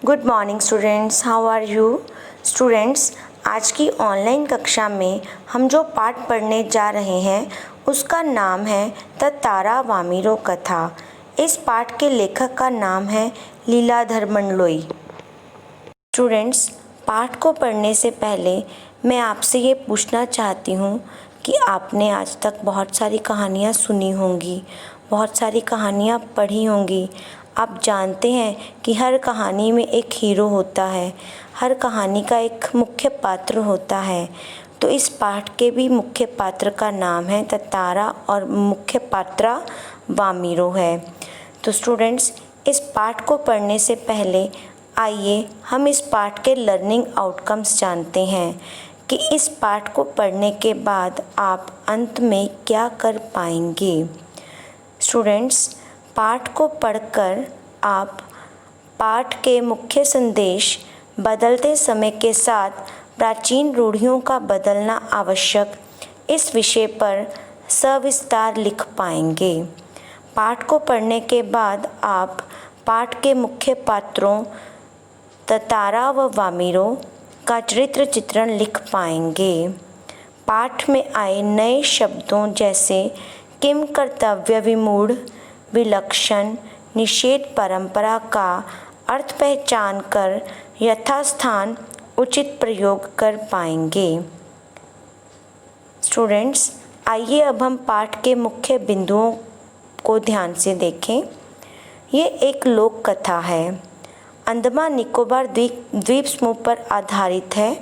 Good morning students, how are you students. आज की online कक्षा में हम जो पाठ पढ़ने जा रहे हैं उसका नाम है ततारा वामिरो कथा। इस पाठ के लेखक का नाम है लीलाधर मंडलोई। स्टूडेंट्स, पाठ को पढ़ने से पहले मैं आपसे ये पूछना चाहती हूँ कि आपने आज तक बहुत सारी कहानियाँ सुनी होंगी, बहुत सारी कहानियाँ पढ़ी होंगी। आप जानते हैं कि हर कहानी में एक हीरो होता है, हर कहानी का एक मुख्य पात्र होता है। तो इस पाठ के भी मुख्य पात्र का नाम है ततारा और मुख्य पात्रा वामिरो है। तो स्टूडेंट्स, इस पाठ को पढ़ने से पहले आइए हम इस पाठ के लर्निंग आउटकम्स जानते हैं कि इस पाठ को पढ़ने के बाद आप अंत में क्या कर पाएंगे। स्टूडेंट्स, पाठ को पढ़कर आप पाठ के मुख्य संदेश, बदलते समय के साथ प्राचीन रूढ़ियों का बदलना आवश्यक, इस विषय पर सविस्तार लिख पाएंगे। पाठ को पढ़ने के बाद आप पाठ के मुख्य पात्रों ततारा व वामिरो का चरित्र चित्रण लिख पाएंगे। पाठ में आए नए शब्दों जैसे किम कर्तव्य विमूढ़, विलक्षण, निषेध परंपरा का अर्थ पहचान कर यथास्थान उचित प्रयोग कर पाएंगे। स्टूडेंट्स, आइए अब हम पाठ के मुख्य बिंदुओं को ध्यान से देखें। ये एक लोक कथा है, अंडमान निकोबार द्वीप समूह पर आधारित है।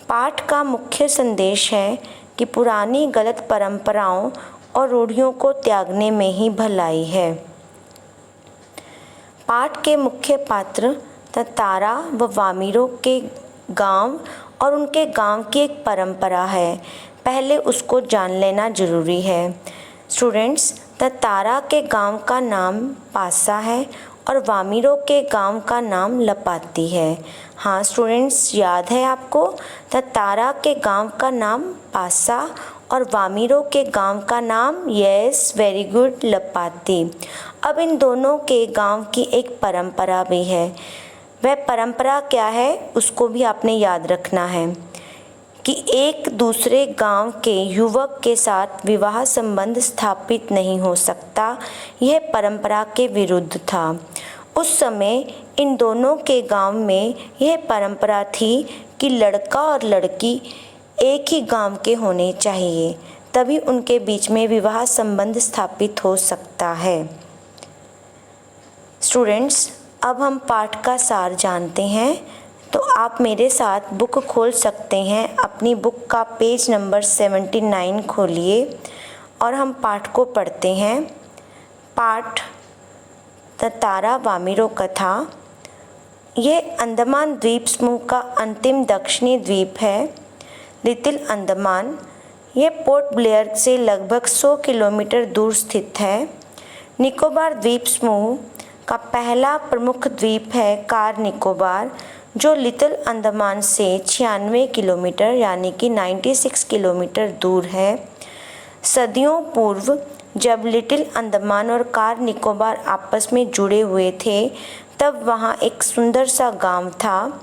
पाठ का मुख्य संदेश है कि पुरानी गलत परंपराओं और रूढ़ियों को त्यागने में ही भलाई है। पाठ के मुख्य पात्र ततारा व वामिरो के गांव और उनके गांव की एक परंपरा है, पहले उसको जान लेना जरूरी है। स्टूडेंट्स, ततारा के गांव का नाम पासा है और वामिरो के गांव का नाम लपाती है। हाँ स्टूडेंट्स, याद है आपको? ततारा के गांव का नाम पासा और वामिरो के गांव का नाम, यस वेरी गुड, लपाती। अब इन दोनों के गांव की एक परंपरा भी है। वह परंपरा क्या है उसको भी आपने याद रखना है कि एक दूसरे गांव के युवक के साथ विवाह संबंध स्थापित नहीं हो सकता। यह परंपरा के विरुद्ध था। उस समय इन दोनों के गांव में यह परंपरा थी कि लड़का और लड़की एक ही गांव के होने चाहिए, तभी उनके बीच में विवाह संबंध स्थापित हो सकता है। स्टूडेंट्स, अब हम पाठ का सार जानते हैं, तो आप मेरे साथ बुक खोल सकते हैं। अपनी बुक का पेज नंबर 79 खोलिए और हम पाठ को पढ़ते हैं। पाठ ततारा वामिरो कथा। यह अंडमान द्वीप समूह का अंतिम दक्षिणी द्वीप है, लिटिल अंडमान। यह पोर्ट ब्लेयर से लगभग 100 किलोमीटर दूर स्थित है। निकोबार द्वीप समूह का पहला प्रमुख द्वीप है कार निकोबार, जो लिटिल अंडमान से 96 किलोमीटर यानी कि 96 किलोमीटर दूर है। सदियों पूर्व जब लिटिल अंडमान और कार निकोबार आपस में जुड़े हुए थे, तब वहाँ एक सुंदर सा गांव था।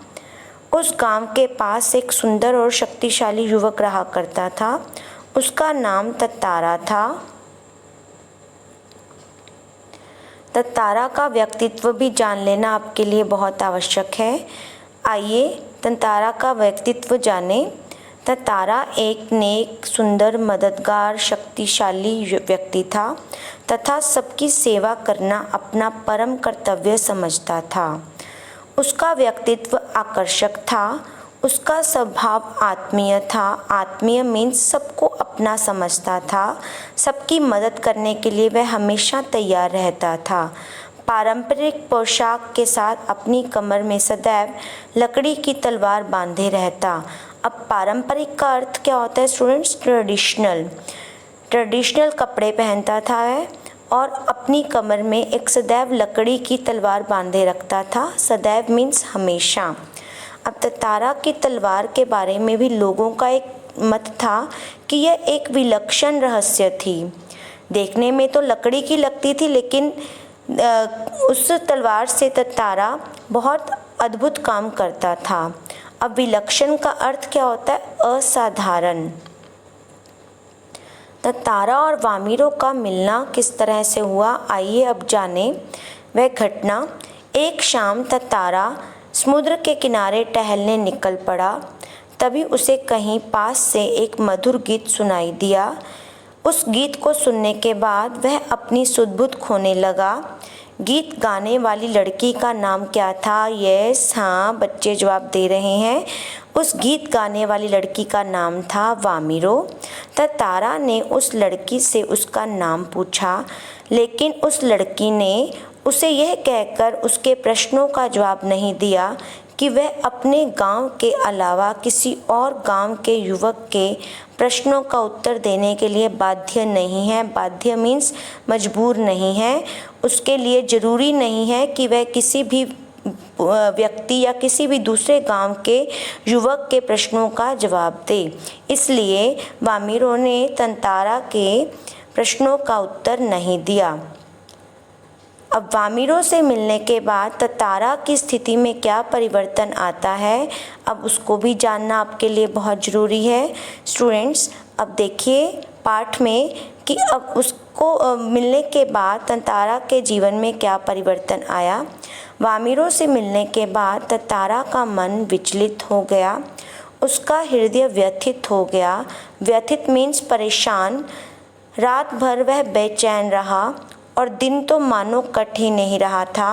उस गांव के पास एक सुंदर और शक्तिशाली युवक रहा करता था। उसका नाम ततारा था। ततारा का व्यक्तित्व भी जान लेना आपके लिए बहुत आवश्यक है। आइए ततारा का व्यक्तित्व जानें। ततारा एक नेक, सुंदर, मददगार, शक्तिशाली व्यक्ति था तथा सबकी सेवा करना अपना परम कर्तव्य समझता था। उसका व्यक्तित्व आकर्षक था। उसका स्वभाव आत्मीय था। आत्मीय मीन्स सबको अपना समझता था। सबकी मदद करने के लिए वह हमेशा तैयार रहता था। पारंपरिक पोशाक के साथ अपनी कमर में सदैव लकड़ी की तलवार बांधे रहता। अब पारंपरिक का अर्थ क्या होता है स्टूडेंट्स? ट्रेडिशनल कपड़े पहनता था वह और अपनी कमर में एक सदैव लकड़ी की तलवार बांधे रखता था। सदैव मीन्स हमेशा। अब ततारा की तलवार के बारे में भी लोगों का एक मत था कि यह एक विलक्षण रहस्य थी। देखने में तो लकड़ी की लगती थी, लेकिन उस तलवार से ततारा बहुत अद्भुत काम करता था। अब विलक्षण का अर्थ क्या होता है? असाधारण। तारा और वामिरो का मिलना किस तरह से हुआ, आइए अब जाने वह घटना। एक शाम तारा समुद्र के किनारे टहलने निकल पड़ा। तभी उसे कहीं पास से एक मधुर गीत सुनाई दिया। उस गीत को सुनने के बाद वह अपनी सुध-बुध खोने लगा। गीत गाने वाली लड़की का नाम क्या था? यस, हाँ, बच्चे जवाब दे रहे हैं। उस गीत गाने वाली लड़की का नाम था वामिरो। तारा ने उस लड़की से उसका नाम पूछा, लेकिन उस लड़की ने उसे यह कहकर उसके प्रश्नों का जवाब नहीं दिया कि वह अपने गांव के अलावा किसी और गांव के युवक के प्रश्नों का उत्तर देने के लिए बाध्य नहीं है। बाध्य मीन्स मजबूर नहीं है। उसके लिए ज़रूरी नहीं है कि वह किसी भी व्यक्ति या किसी भी दूसरे गांव के युवक के प्रश्नों का जवाब दे। इसलिए वामिरो ने तारा के प्रश्नों का उत्तर नहीं दिया। अब वामिरो से मिलने के बाद तारा की स्थिति में क्या परिवर्तन आता है, अब उसको भी जानना आपके लिए बहुत ज़रूरी है। स्टूडेंट्स, अब देखिए पाठ में कि अब उसको मिलने के बाद तारा के जीवन में क्या परिवर्तन आया। वामिरो से मिलने के बाद तारा का मन विचलित हो गया, उसका हृदय व्यथित हो गया। व्यथित मीन्स परेशान। रात भर वह बेचैन रहा और दिन तो मानो कट ही नहीं रहा था।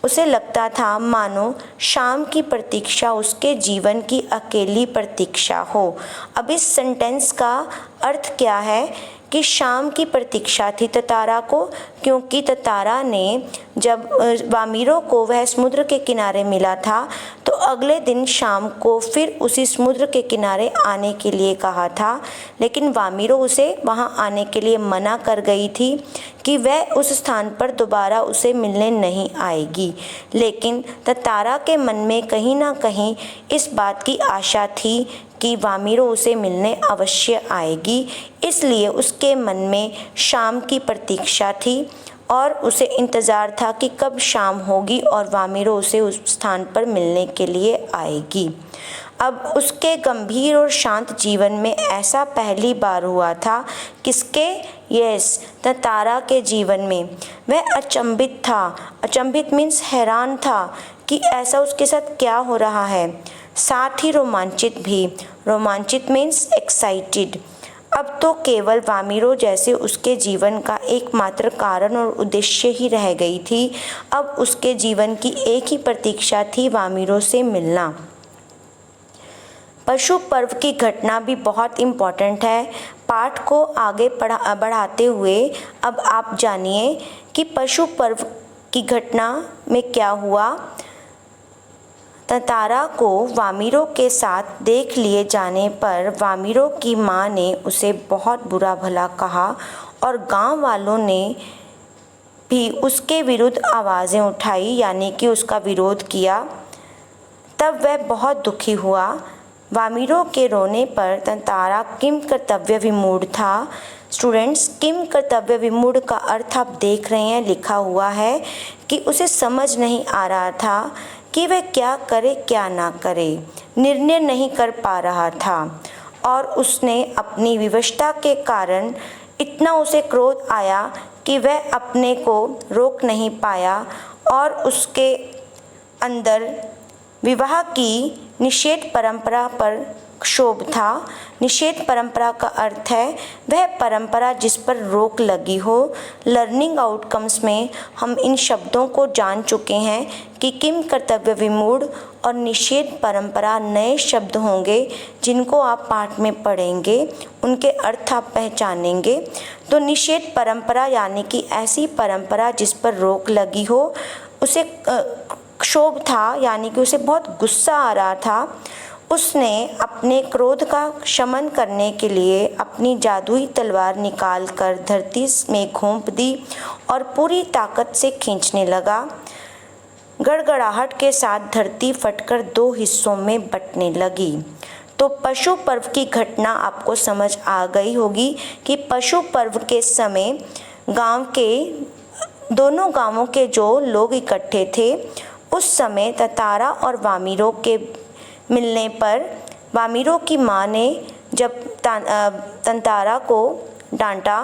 उसे लगता था मानो शाम की प्रतीक्षा उसके जीवन की अकेली प्रतीक्षा हो। अब इस सेंटेंस का अर्थ क्या है कि शाम की प्रतीक्षा थी तारा को, क्योंकि तारा ने जब वामिरो को वह समुद्र के किनारे मिला था तो अगले दिन शाम को फिर उसी समुद्र के किनारे आने के लिए कहा था, लेकिन वामिरो उसे वहां आने के लिए मना कर गई थी कि वह उस स्थान पर दोबारा उसे मिलने नहीं आएगी। लेकिन तारा के मन में कहीं ना कहीं इस बात की आशा थी कि वामिरो उसे मिलने अवश्य आएगी, इसलिए उसके मन में शाम की प्रतीक्षा थी और उसे इंतज़ार था कि कब शाम होगी और वामिरो उसे उस स्थान पर मिलने के लिए आएगी। अब उसके गंभीर और शांत जीवन में ऐसा पहली बार हुआ था। किसके? यस, तारा के जीवन में। वह अचंभित था। अचंभित मीन्स हैरान था कि ऐसा उसके साथ क्या हो रहा है, साथ ही रोमांचित भी। रोमांचित मीन्स एक्साइटेड। अब तो केवल वामिरो जैसे उसके जीवन का एकमात्र कारण और उद्देश्य ही रह गई थी। अब उसके जीवन की एक ही प्रतीक्षा थी, वामिरो से मिलना। पशु पर्व की घटना भी बहुत इम्पॉर्टेंट है। पाठ को आगे बढ़ाते हुए अब आप जानिए कि पशु पर्व की घटना में क्या हुआ। तारा को वामिरो के साथ देख लिए जाने पर वामिरो की माँ ने उसे बहुत बुरा भला कहा और गांव वालों ने भी उसके विरुद्ध आवाज़ें उठाई, यानी कि उसका विरोध किया। तब वह बहुत दुखी हुआ। वामिरो के रोने पर तारा किम कर्तव्य विमूढ़ था। स्टूडेंट्स, किम कर्तव्य विमूढ़ का अर्थ आप देख रहे हैं, लिखा हुआ है कि उसे समझ नहीं आ रहा था कि वह क्या करे क्या ना करे, निर्णय नहीं कर पा रहा था और उसने अपनी विवशता के कारण इतना उसे क्रोध आया कि वह अपने को रोक नहीं पाया और उसके अंदर विवाह की निषेध परंपरा पर क्षोभ था। निषेध परंपरा का अर्थ है वह परंपरा जिस पर रोक लगी हो। लर्निंग आउटकम्स में हम इन शब्दों को जान चुके हैं कि किम कर्तव्य विमूढ़ और निषेध परंपरा नए शब्द होंगे जिनको आप पाठ में पढ़ेंगे, उनके अर्थ आप पहचानेंगे। तो निषेध परंपरा यानी कि ऐसी परंपरा जिस पर रोक लगी हो। उसे क्षोभ था, यानी कि उसे बहुत गुस्सा आ रहा था। उसने अपने क्रोध का शमन करने के लिए अपनी जादुई तलवार निकालकर धरती में घोंप दी और पूरी ताकत से खींचने लगा। गड़गड़ाहट के साथ धरती फटकर दो हिस्सों में बंटने लगी। तो पशु पर्व की घटना आपको समझ आ गई होगी कि पशु पर्व के समय गांव के दोनों गांवों के जो लोग इकट्ठे थे उस समय ततारा और वामिरों के मिलने पर वामिरों की माँ ने जब तंतारा को डांटा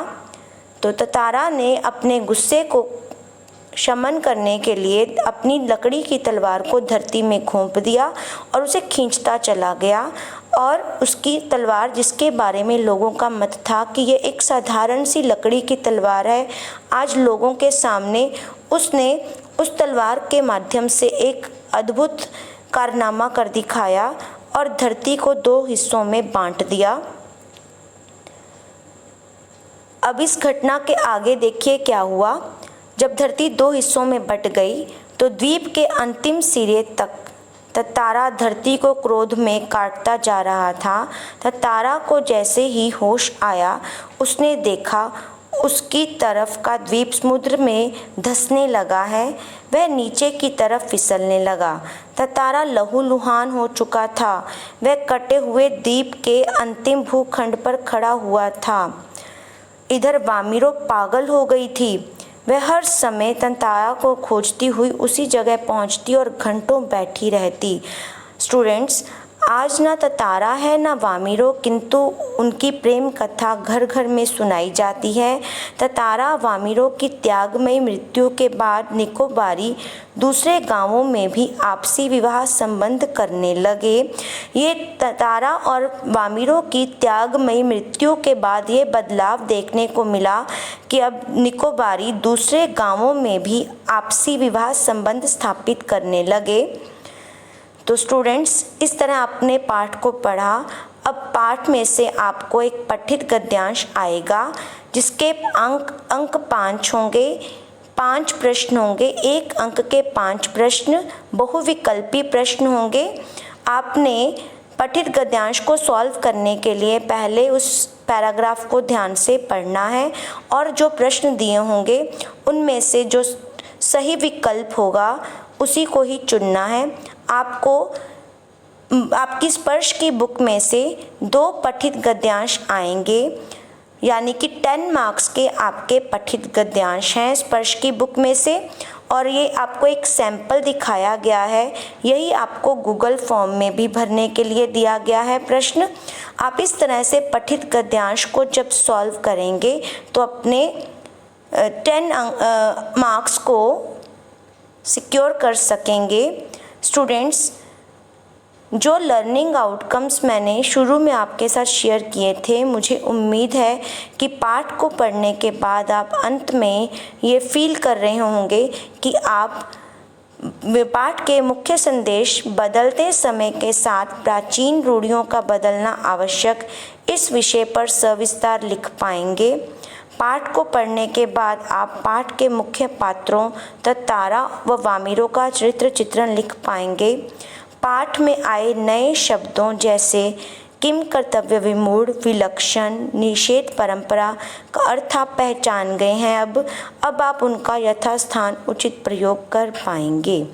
तो ततारा ने अपने गुस्से को शमन करने के लिए अपनी लकड़ी की तलवार को धरती में घोंप दिया और उसे खींचता चला गया। और उसकी तलवार, जिसके बारे में लोगों का मत था कि ये एक साधारण सी लकड़ी की तलवार है, आज लोगों के सामने उसने उस तलवार के माध्यम से एक अद्भुत कारनामा कर दिखाया और धरती को 2 हिस्सों में बांट दिया। अब इस घटना के आगे देखिए क्या हुआ। जब धरती 2 हिस्सों में बट गई तो द्वीप के अंतिम सिरे तक ततारा धरती को क्रोध में काटता जा रहा था। ततारा को जैसे ही होश आया उसने देखा उसकी तरफ का द्वीप समुद्र में धंसने लगा है। वह नीचे की तरफ फिसलने लगा। ततारा लहूलुहान हो चुका था। वह कटे हुए द्वीप के अंतिम भूखंड पर खड़ा हुआ था। इधर वामिरो पागल हो गई थी। वह हर समय तंतारा को खोजती हुई उसी जगह पहुंचती और घंटों बैठी रहती। स्टूडेंट्स, आज ना ततारा है ना वामिरो, किंतु उनकी प्रेम कथा घर घर में सुनाई जाती है। ततारा वामिरो की त्यागमयी मृत्यु के बाद निकोबारी दूसरे गांवों में भी आपसी विवाह संबंध करने लगे। ये ततारा और वामिरो की त्यागमयी मृत्यु के बाद ये बदलाव देखने को मिला कि अब निकोबारी दूसरे गांवों में भी आपसी विवाह संबंध स्थापित करने लगे। तो स्टूडेंट्स, इस तरह आपने पाठ को पढ़ा। अब पाठ में से आपको एक पठित गद्यांश आएगा जिसके अंक 5 होंगे। 5 प्रश्न होंगे। 1 अंक के 5 प्रश्न बहुविकल्पी प्रश्न होंगे। आपने पठित गद्यांश को सॉल्व करने के लिए पहले उस पैराग्राफ को ध्यान से पढ़ना है और जो प्रश्न दिए होंगे उनमें से जो सही विकल्प होगा उसी को ही चुनना है। आपको आपकी स्पर्श की बुक में से 2 पठित गद्यांश आएंगे, यानी कि 10 मार्क्स के आपके पठित गद्यांश हैं स्पर्श की बुक में से। और ये आपको एक सैंपल दिखाया गया है, यही आपको गूगल फॉर्म में भी भरने के लिए दिया गया है प्रश्न। आप इस तरह से पठित गद्यांश को जब सॉल्व करेंगे तो अपने 10 मार्क्स को सिक्योर कर सकेंगे। स्टूडेंट्स, जो लर्निंग आउटकम्स मैंने शुरू में आपके साथ शेयर किए थे, मुझे उम्मीद है कि पाठ को पढ़ने के बाद आप अंत में ये फील कर रहे होंगे कि आप पाठ के मुख्य संदेश बदलते समय के साथ प्राचीन रूढ़ियों का बदलना आवश्यक इस विषय पर सविस्तार लिख पाएंगे। पाठ को पढ़ने के बाद आप पाठ के मुख्य पात्रों ततारा व वामिरो का चरित्र चित्रण लिख पाएंगे। पाठ में आए नए शब्दों जैसे किम, कर्तव्य विमूढ़, विलक्षण, निषेध, परंपरा का अर्थ आप पहचान गए हैं। अब आप उनका यथास्थान उचित प्रयोग कर पाएंगे।